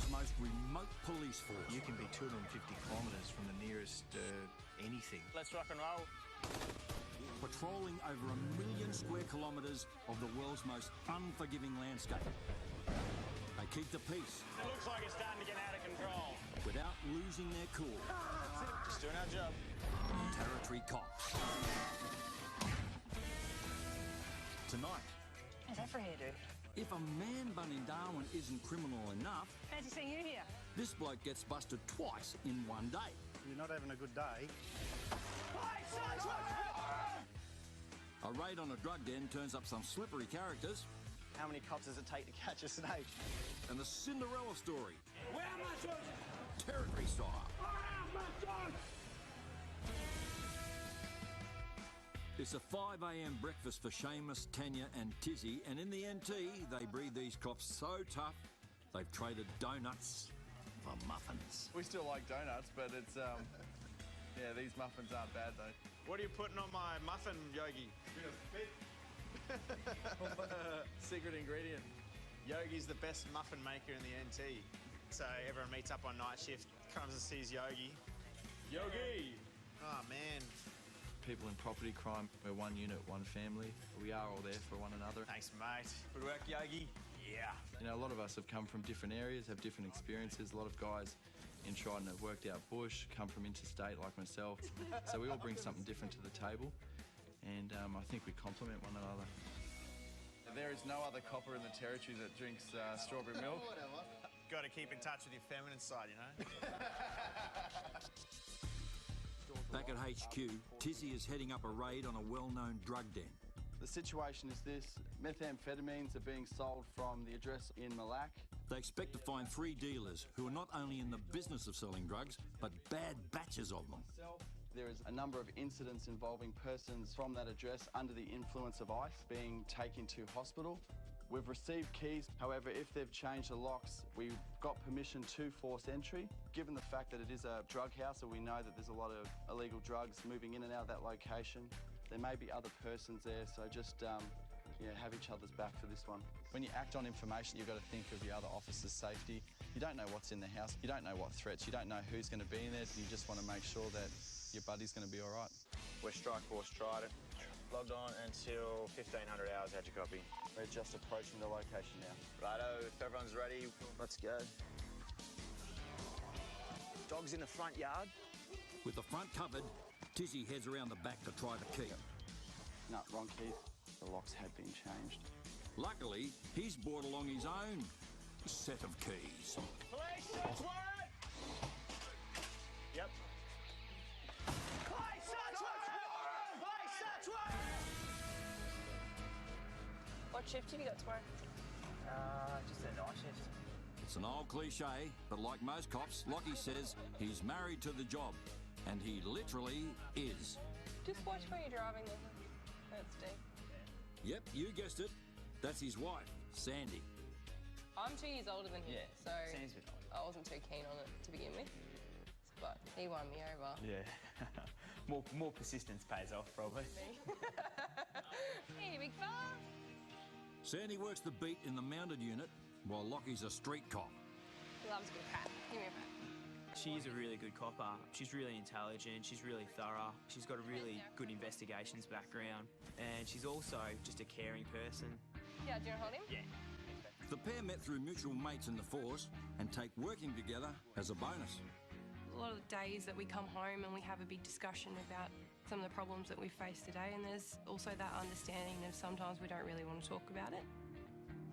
world's most remote police force. You can be 250 kilometres from the nearest anything. Let's rock and roll. Patrolling over 1 million square kilometres of the world's most unforgiving landscape. They keep the peace. It looks like it's starting to get out of control. Without losing their cool. Just doing our job. Territory Cops. Tonight. How's that for a hairdo? If a man bun in Darwin isn't criminal enough, Fancy seeing you here. this bloke gets busted twice in one day. You're not having a good day. A raid on a drug den turns up some slippery characters. How many cops does it take to catch a snake? And the Cinderella story. Where are my dogs? Territory style. My dogs! It's a 5 a.m. breakfast for Seamus, Tanya and Tizzy, and in the NT, they breed these cops so tough, they've traded donuts for muffins. We still like donuts, but it's, yeah, these muffins aren't bad, though. What are you putting on my muffin, Yogi? Secret ingredient. Yogi's the best muffin maker in the NT. So everyone meets up on night shift, comes and sees Yogi. Yogi! Oh, man. People in property crime, we're one unit, one family. We are all there for one another. Thanks, mate. Good work, Yogi. Yeah. You know, a lot of us have come from different areas, have different experiences. A lot of guys in Trident have worked out bush, come from interstate like myself. So we all bring something different to the table, and I think we complement one another. There is no other copper in the territory that drinks strawberry milk. Got to keep in touch with your feminine side, you know? Back at HQ, Tizzy is heading up a raid on a well-known drug den. The situation is this: methamphetamines are being sold from the address in Malak. They expect to find 3 dealers who are not only in the business of selling drugs, but bad batches of them. There is a number of incidents involving persons from that address under the influence of ice being taken to hospital. We've received keys. However, if they've changed the locks, we've got permission to force entry. Given the fact that it is a drug house and we know that there's a lot of illegal drugs moving in and out of that location, there may be other persons there, so just yeah, have each other's back for this one. When you act on information, you've got to think of the other officers' safety. You don't know what's in the house, you don't know what threats, you don't know who's going to be in there, you just want to make sure that your buddy's going to be all right. We're Strike Force Trident. Logged on until 1500 hours. How'd you copy? We're just approaching the location now. Righto, if everyone's ready, let's go. Dogs in the front yard. With the front covered, Tizzy heads around the back to try the key. No, wrong key. The locks had been changed. Luckily, he's brought along his own set of keys. Police, search warrant! Yep. Police, search warrant! Police, search warrant! What shift have you got tomorrow? Just a night shift. It's an old cliche, but like most cops, Lockie says he's married to the job. And he literally is. Just watch where you're driving. That's deep. Yep, you guessed it. That's his wife, Sandy. I'm 2 years older than him, so Seems a bit old. I wasn't too keen on it to begin with. But he won me over. Yeah. more persistence pays off, probably. Hey, big fella. Sandy works the beat in the mounted unit, while Lockie's a street cop. He loves a good pat. Give me a pat. She's a really good copper. She's really intelligent, she's really thorough, she's got a really good investigations background, and she's also just a caring person. Yeah, do you want to hold him? Yeah. The pair met through mutual mates in the force and take working together as a bonus. A lot of the days that we come home and we have a big discussion about some of the problems that we face today, and there's also that understanding that sometimes we don't really want to talk about it.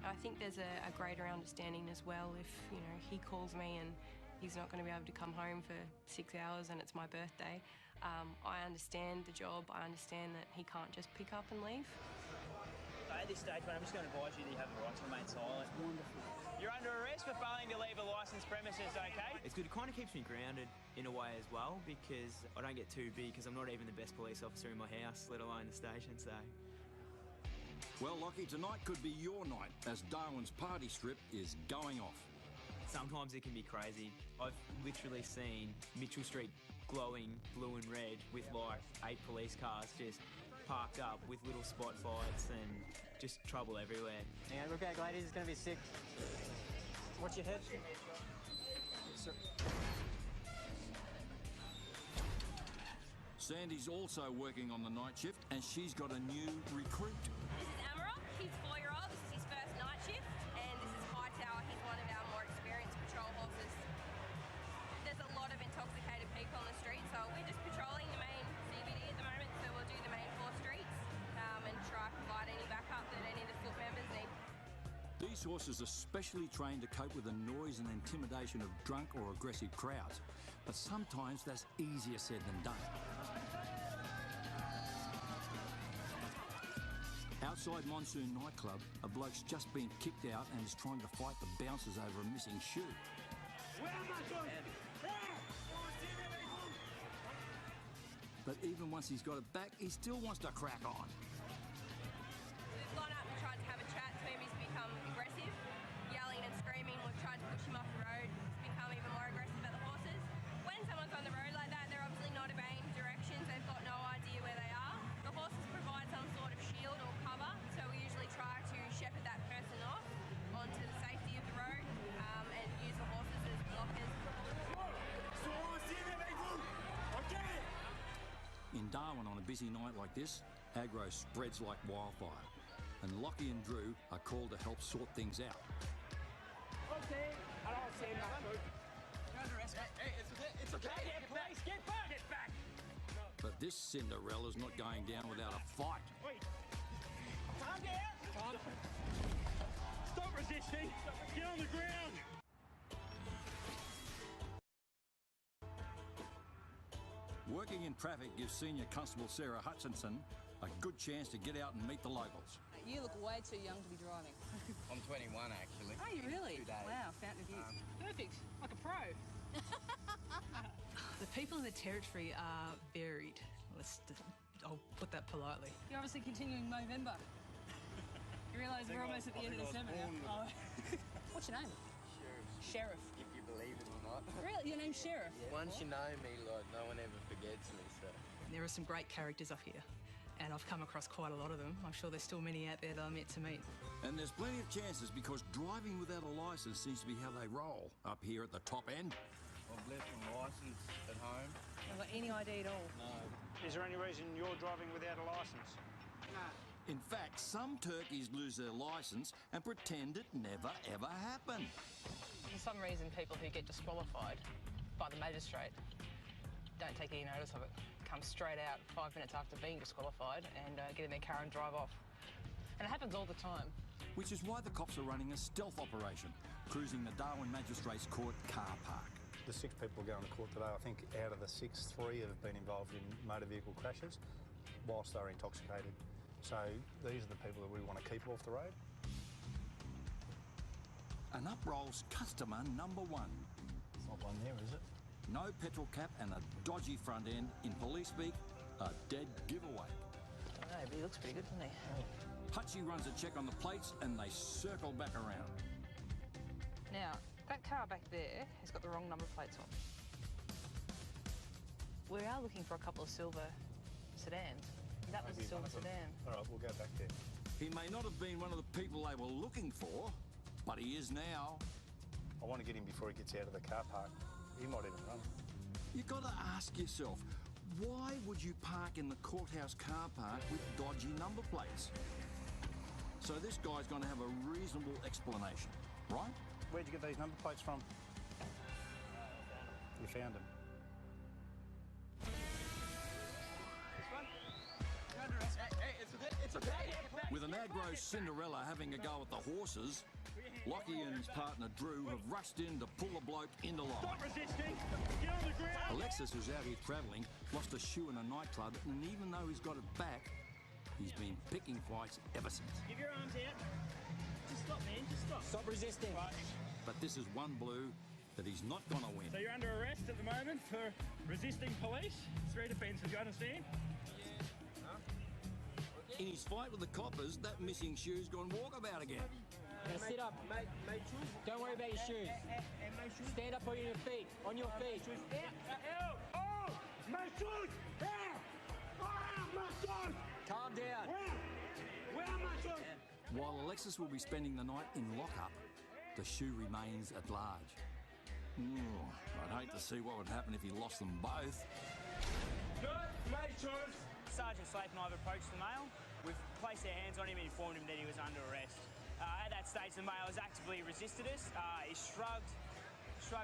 I think there's a greater understanding as well if, you know, he calls me and he's not going to be able to come home for 6 hours and it's my birthday. I understand the job. I understand that he can't just pick up and leave. At this stage, mate, I'm just going to advise you that you have the right to remain silent. Wonderful. You're under arrest for failing to leave a licensed premises, OK? It's good. It kind of keeps me grounded in a way as well, because I don't get too big, because I'm not even the best police officer in my house, let alone the station, so... Well, Lockie, tonight could be your night as Darwin's party strip is going off. Sometimes it can be crazy. I've literally seen Mitchell Street glowing blue and red with like 8 police cars just parked up with little spot fights and just trouble everywhere. Yeah, look out, ladies, it's going to be sick. Watch your head. sir. Sandy's also working on the night shift, and she's got a new recruit. This is Amarok. He's 4-year-old. This is his first night shift. And this is Hightower. He's one of our more experienced patrol horses. There's a lot of intoxicated people on the street, so we're just patrolling the main CBD at the moment. So we'll do the main 4 streets and try to provide any backup that any of the foot members need. These horses are specially trained to cope with the noise and intimidation of drunk or aggressive crowds, but sometimes that's easier said than done. Outside Monsoon nightclub, a bloke's just been kicked out and is trying to fight the bouncers over a missing shoe. But even once he's got it back, he still wants to crack on. We've gone up and tried to have a chat to him. He's become aggressive, yelling and screaming. We've tried to push him off the road. He's become even more aggressive at the horses. When someone's on the road like that, they're obviously not obeying directions. They've got no idea where they are. The horses provide some sort of shield or cover, so we usually try to shepherd that person off onto the safety of the road and use the horses as blockers. In Darwin on a busy night like this, aggro spreads like wildfire, and Lockie and Drew are called to help sort things out. Okay, I don't see nothing. You're under arrest. Hey, it's okay. Get back. Get back. But this Cinderella's not going down without a fight. Wait. Calm down. Calm. Stop resisting. Get on the ground. Working in traffic gives Senior Constable Sarah Hutchinson a good chance to get out and meet the locals. You look way too young to be driving. I'm 21 actually. Are you really? 2 days. Wow, fountain of youth. Perfect. Like a pro. The people in the territory are varied. I'll put that politely. You're obviously continuing Movember. You realise we're almost at the end of December now. What's your name? Sheriff. Sheriff. If you believe it or not. Really? Your name's Sheriff? Yeah. Once you know me, like, no one ever forgets me, so. There are some great characters up here, and I've come across quite a lot of them. I'm sure there's still many out there that I'm yet to meet. And there's plenty of chances because driving without a licence seems to be how they roll up here at the top end. I've left my licence at home. Have got any idea at all? No. Is there any reason you're driving without a licence? No. In fact, some turkeys lose their licence and pretend it never ever happened. For some reason, people who get disqualified by the magistrate don't take any notice of it. Come straight out 5 minutes after being disqualified and get in their car and drive off. And it happens all the time. Which is why the cops are running a stealth operation, cruising the Darwin Magistrates Court car park. The 6 people going to court today, I think out of the 6, 3 have been involved in motor vehicle crashes whilst they're intoxicated. So these are the people that we want to keep off the road. And up rolls customer number 1. It's not one there, is it? No petrol cap and a dodgy front end. In police speak, a dead giveaway. I don't know, but he looks pretty good, doesn't he? Hutchie runs a check on the plates and they circle back around. Now, that car back there has got the wrong number plates on. We are looking for a couple of silver sedans. That was a silver sedan. All right, we'll go back there. He may not have been one of the people they were looking for, but he is now. I want to get him before he gets out of the car park. He might even run. You've got to ask yourself, why would you park in the courthouse car park with dodgy number plates? So this guy's going to have a reasonable explanation, right? Where'd you get these number plates from? You found them. With an aggro Cinderella having a go at the horses, Lockie and his partner Drew have rushed in to pull the bloke into line. Stop resisting. Get on the ground. Alexis, who's out here travelling, lost a shoe in a nightclub, and even though he's got it back, he's been picking fights ever since. Give your arms out. Just stop, man. Just stop. Stop resisting. Right. But this is one blue that he's not going to win. So you're under arrest at the moment for resisting police. 3 offences, you understand? In his fight with the coppers, that missing shoe's gone walkabout again. Now sit up. Don't worry about your shoes. Stand up on your feet. On your feet. Oh! My shoes! My shoes! Calm down. Where are my shoes? While Alexis will be spending the night in lockup, the shoe remains at large. I'd hate to see what would happen if he lost them both. Good, Matrons. Sergeant Slape and I have approached the male. We've placed our hands on him and informed him that he was under arrest. At that stage, the male has actively resisted us. He shrugged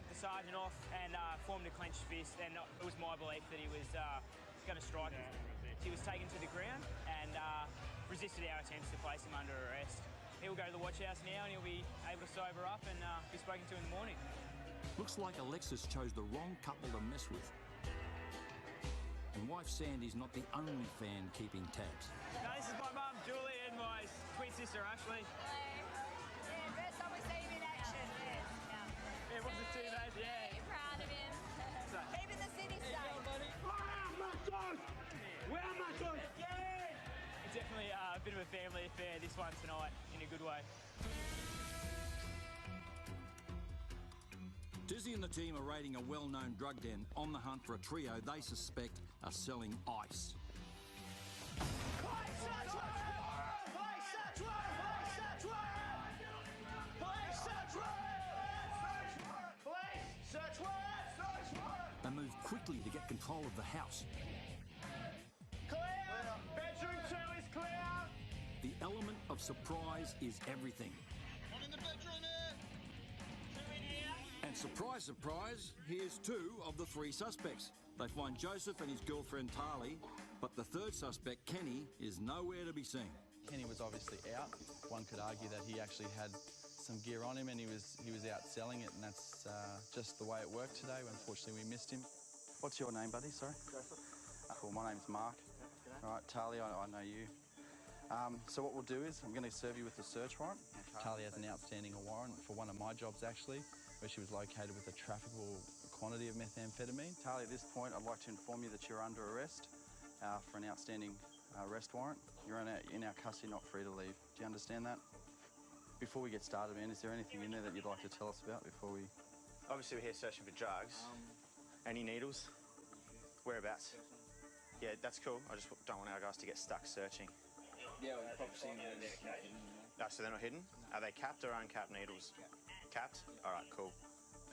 the sergeant off and formed a clenched fist, and it was my belief that he was going to strike him. He was taken to the ground and resisted our attempts to place him under arrest. He'll go to the watch house now and he'll be able to sober up and be spoken to in the morning. Looks like Alexis chose the wrong couple to mess with. And wife Sandy's not the only fan keeping tabs. No, this is my mum, Julie, and my twin sister, Ashley. Yeah, first time we see him in action. Yeah, wasn't too bad, yeah. Very proud of him. Keeping the city safe. Where am I going? It's definitely a bit of a family affair, this one tonight, in a good way. Dizzy and the team are raiding a well-known drug den on the hunt for a trio they suspect are selling ice. They move quickly to get control of the house. Clear! Bedroom 2 is clear! The element of surprise is everything. One in the bedroom here! 2 in here! And surprise, surprise, here's 2 of the 3 suspects. They find Joseph and his girlfriend Tali, but the third suspect, Kenny, is nowhere to be seen. Kenny was obviously out. One could argue that he actually had some gear on him and he was out selling it, and that's just the way it worked today. Unfortunately, we missed him. What's your name, buddy? Sorry? Joseph. Cool, my name's Mark. All right, Tali, I know you. So what we'll do is I'm going to serve you with a search warrant. Tali has an outstanding warrant for one of my jobs, actually, where she was located with a trafficable quantity of methamphetamine. Tali, at this point, I'd like to inform you that you're under arrest for an outstanding arrest warrant. You're in our custody, not free to leave. Do you understand that? Before we get started, man, is there anything in there that you'd like to tell us about before we... Obviously, we're here searching for drugs. Any needles? Whereabouts? Yeah, that's cool. I just don't want our guys to get stuck searching. Yeah, we've probably seen those. No, so they're not hidden? Are they capped or uncapped needles? Capped? All right, cool.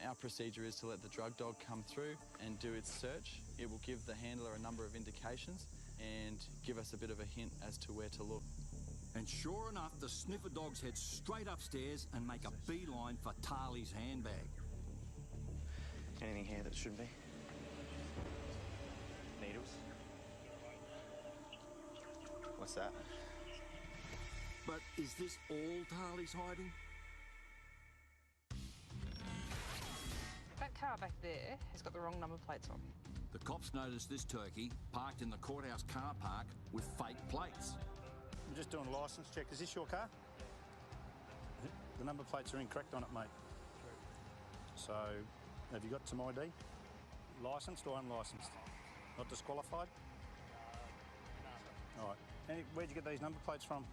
Our procedure is to let the drug dog come through and do its search. It will give the handler a number of indications and give us a bit of a hint as to where to look. And sure enough, the sniffer dogs head straight upstairs and make a beeline for Tali's handbag. Anything here that shouldn't be? Needles? What's that? But is this all Tali's hiding? That car back there has got the wrong number plates on. The cops noticed this turkey parked in the courthouse car park with fake plates. I'm just doing a licence check. Is this your car? The number plates are incorrect on it, mate. So, have you got some ID? Licensed or unlicensed? Not disqualified? All right. Where'd you get these number plates from?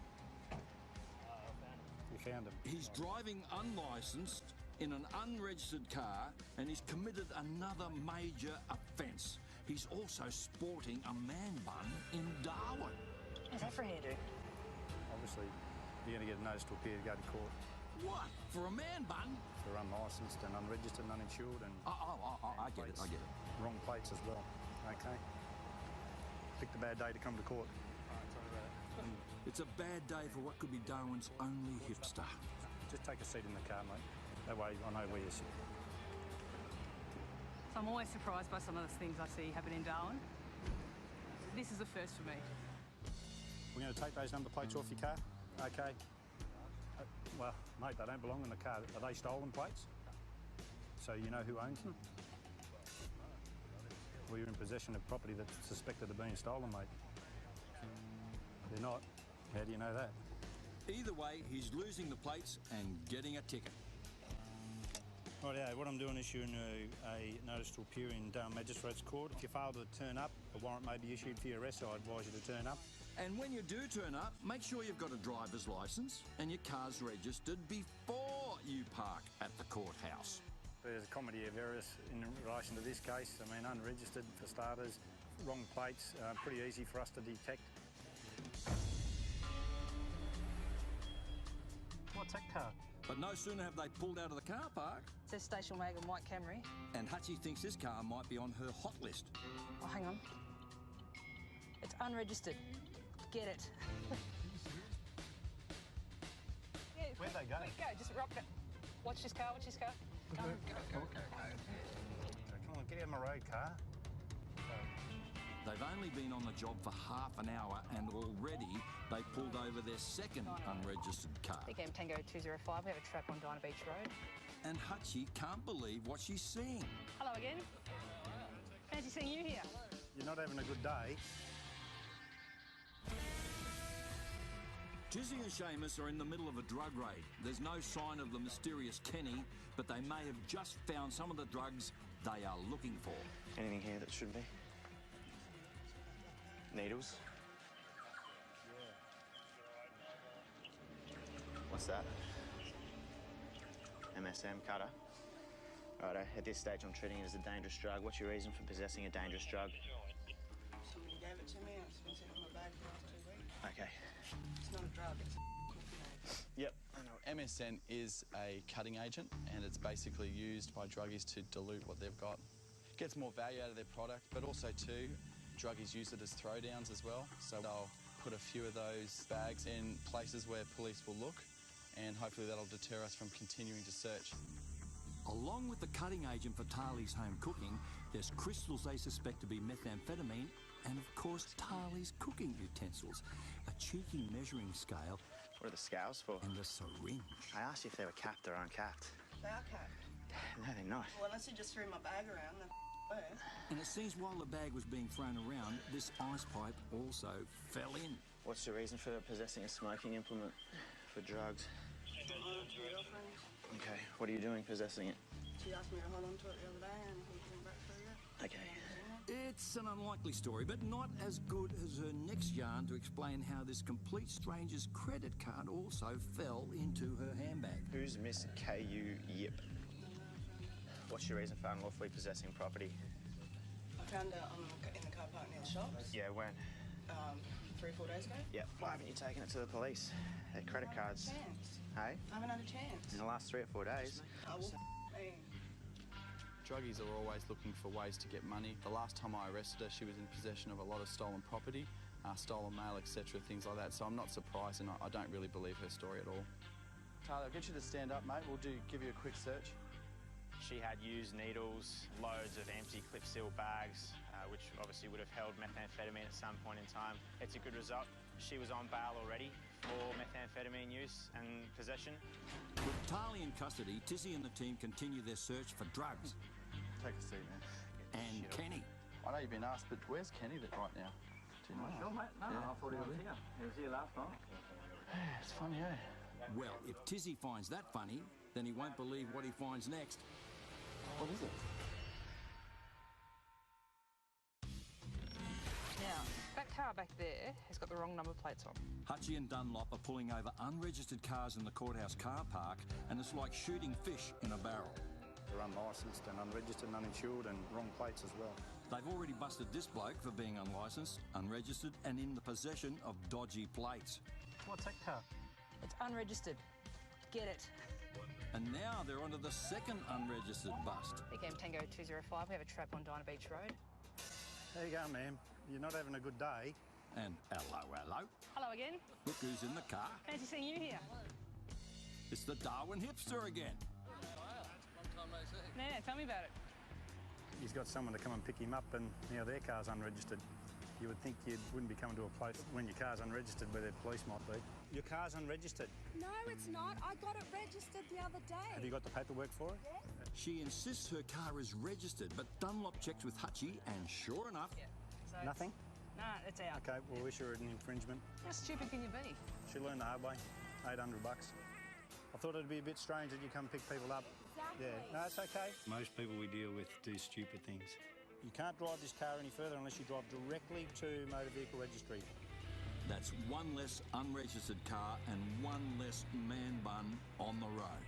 You found them. He's driving unlicensed in an unregistered car and he's committed another major offence. He's also sporting a man bun in Darwin. How's that for a hairdo? Obviously, you're going to get a notice to appear to go to court. What? For a man bun? For unlicensed and unregistered and uninsured and... I get it, I get it. Wrong plates as well, okay? Picked a bad day to come to court. It's a bad day for what could be Darwin's only hipster. Just take a seat in the car, mate. That way I know where you sit. So I'm always surprised by some of the things I see happen in Darwin. This is a first for me. We're going to take those number plates off your car, okay? Well, mate, they don't belong in the car. Are they stolen plates? So you know who owns them? Well, you're in possession of property that's suspected of being stolen, mate. They're not. How do you know that? Either way, he's losing the plates and getting a ticket. Right, what I'm doing is issuing a notice to appear in Darwin Magistrates Court. If you fail to turn up, a warrant may be issued for your arrest, so I advise you to turn up. And when you do turn up, make sure you've got a driver's licence and your car's registered before you park at the courthouse. There's a comedy of errors in relation to this case. I mean, unregistered for starters, wrong plates, pretty easy for us to detect. What's that car? But no sooner have they pulled out of the car park, It says station wagon, white Camry. and Hutchie thinks this car might be on her hot list. Oh, hang on. It's unregistered. Get it. Yeah, Where'd they go? quick, go, just rock it. Watch this car, watch this car. Go, go, go. Come on, get out of my road, car. They've only been on the job for half an hour and already they pulled over their second unregistered car. Big M Tango 205, we have a trap on Dinah Beach Road. And Hutchie can't believe what she's seeing. Hello again. Fancy seeing you here. You're not having a good day. Tizzy and Seamus are in the middle of a drug raid. There's no sign of the mysterious Kenny, but they may have just found some of the drugs they are looking for. Anything here that should be? Needles? What's that? MSM cutter. Righto, at this stage I'm treating it as a dangerous drug. What's your reason for possessing a dangerous drug? Somebody gave it to me. It's been sitting in my bag for the last 2 weeks. Okay. It's not a drug, it's a Yep, I know. MSN is a cutting agent, and it's basically used by druggies to dilute what they've got. Gets more value out of their product, but also too, druggies use it as throwdowns as well. So they'll put a few of those bags in places where police will look, and hopefully that'll deter us from continuing to search. Along with the cutting agent for Tarly's home cooking, there's crystals they suspect to be methamphetamine and, of course, Tarly's cooking utensils, a cheeky measuring scale. What are the scales for? And a syringe. I asked you if they were capped or uncapped. They are capped. No, they're not. Well, unless you just threw my bag around, then were. And it seems while the bag was being thrown around, this ice pipe also fell in. What's your reason for possessing a smoking implement for drugs? Okay, what are you doing possessing it? She asked me to hold on to it the other day and he came back for you. Okay. It's an unlikely story, but not as good as her next yarn to explain how this complete stranger's credit card also fell into her handbag. Who's Miss K.U. Yip? What's your reason for unlawfully possessing property? I found her in the car park near the shops. Yeah, when? 3 or 4 days ago. Yeah, why haven't you taken it to the police? Their credit cards. Hey? I haven't had a chance. In the last 3 or 4 days. Oh, well, me. Druggies are always looking for ways to get money. The last time I arrested her, she was in possession of a lot of stolen property, stolen mail, etc., things like that. So I'm not surprised, and I don't really believe her story at all. Tyler, I'll get you to stand up, mate. We'll give you a quick search. She had used needles, loads of empty clip-seal bags, which obviously would have held methamphetamine at some point in time. It's a good result. She was on bail already for methamphetamine use and possession. With Tarly in custody, Tizzy and the team continue their search for drugs. Take a seat, man. And Kenny. I know you've been asked, but where's Kenny right now? Do you know? Sure, mate. No, Yeah. I thought he was here. He was here last night. It's funny, eh? Well, if Tizzy finds that funny, then he won't believe what he finds next. What is it? Now, that car back there has got the wrong number plates on. Hutchie and Dunlop are pulling over unregistered cars in the courthouse car park, and it's like shooting fish in a barrel. They're unlicensed and unregistered and uninsured and wrong plates as well. They've already busted this bloke for being unlicensed, unregistered, and in the possession of dodgy plates. What's that car? It's unregistered. Get it. And now they're onto the second unregistered bust. Big M Tango 205, we have a trap on Dinah Beach Road. There you go, ma'am. You're not having a good day. And hello. Hello again. Look who's in the car. Fancy seeing you here. It's the Darwin hipster again. Yeah, tell me about it. He's got someone to come and pick him up, and now their car's unregistered. You would think you wouldn't be coming to a place when your car's unregistered where their police might be. Your car's unregistered. No, it's not. I got it registered the other day. Have you got the paperwork for it? Yeah. She insists her car is registered, but Dunlop checks with Hutchie, and sure enough... Yeah. So Nothing? Nah, it's out. Okay, we'll issue her an infringement. How stupid can you be? She learned the hard way. $800. I thought it'd be a bit strange that you come pick people up. Exactly. Yeah, no, it's okay. Most people we deal with do stupid things. You can't drive this car any further unless you drive directly to Motor Vehicle Registry. That's one less unregistered car and one less man bun on the road.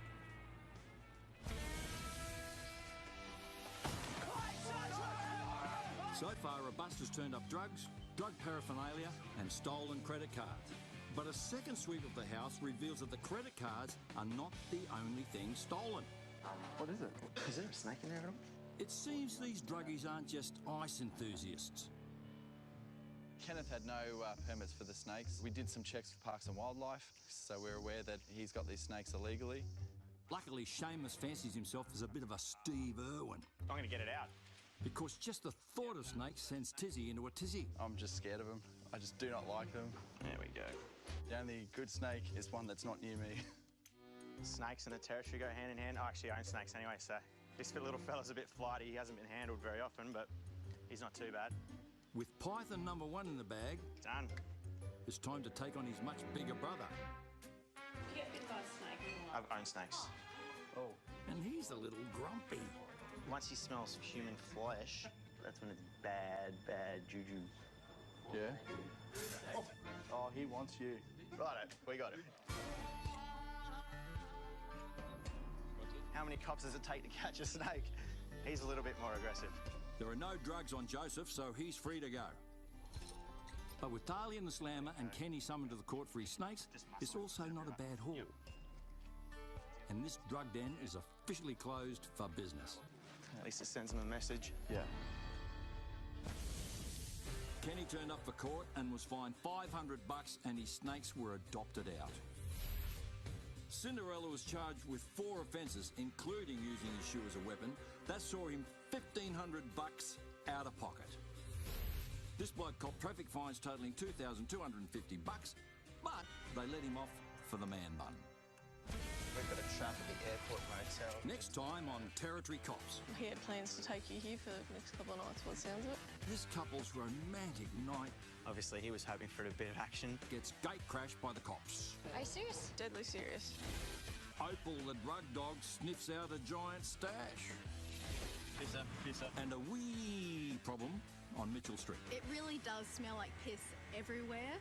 So far, a bust has turned up drugs, drug paraphernalia and stolen credit cards. But a second sweep of the house reveals that the credit cards are not the only thing stolen. What is it? Is there a snake in there at all? It seems these druggies aren't just ice enthusiasts. Kenneth had no permits for the snakes. We did some checks for Parks and Wildlife, so we're aware that he's got these snakes illegally. Luckily, Seamus fancies himself as a bit of a Steve Irwin. I'm going to get it out. Because just the thought of snakes sends Tizzy into a tizzy. I'm just scared of them. I just do not like them. There we go. The only good snake is one that's not near me. Snakes and the territory go hand in hand. I actually own snakes anyway, so this little fella's a bit flighty. He hasn't been handled very often, but he's not too bad. With Python number 1 in the bag, done. It's time to take on his much bigger brother. You get bit by a snake in your life? I've owned snakes. Oh. And he's a little grumpy. Once he smells human flesh, that's when it's bad, bad juju. Yeah? Oh, he wants you. Righto, we got it. How many cops does it take to catch a snake? He's a little bit more aggressive. There are no drugs on Joseph, so he's free to go. But with Daly and the Slammer and Kenny summoned to the court for his snakes, it's also not a bad haul. And this drug den is officially closed for business. At least it sends him a message. Yeah. Kenny turned up for court and was fined $500 and his snakes were adopted out. Cinderella was charged with 4 offences, including using his shoe as a weapon. That saw him $1,500 out of pocket. This bloke copped traffic fines totalling $2,250, but they let him off for the man bun. We've got a trap at the airport motel. Next time on Territory Cops. He had plans to take you here for the next couple of nights, what sounds of it. This couple's romantic night, Obviously, he was hoping for a bit of action. gets gate crashed by the cops. Are you serious? Deadly serious. Opal, the drug dog, sniffs out a giant stash. Pisser. And a wee problem on Mitchell Street. It really does smell like piss everywhere.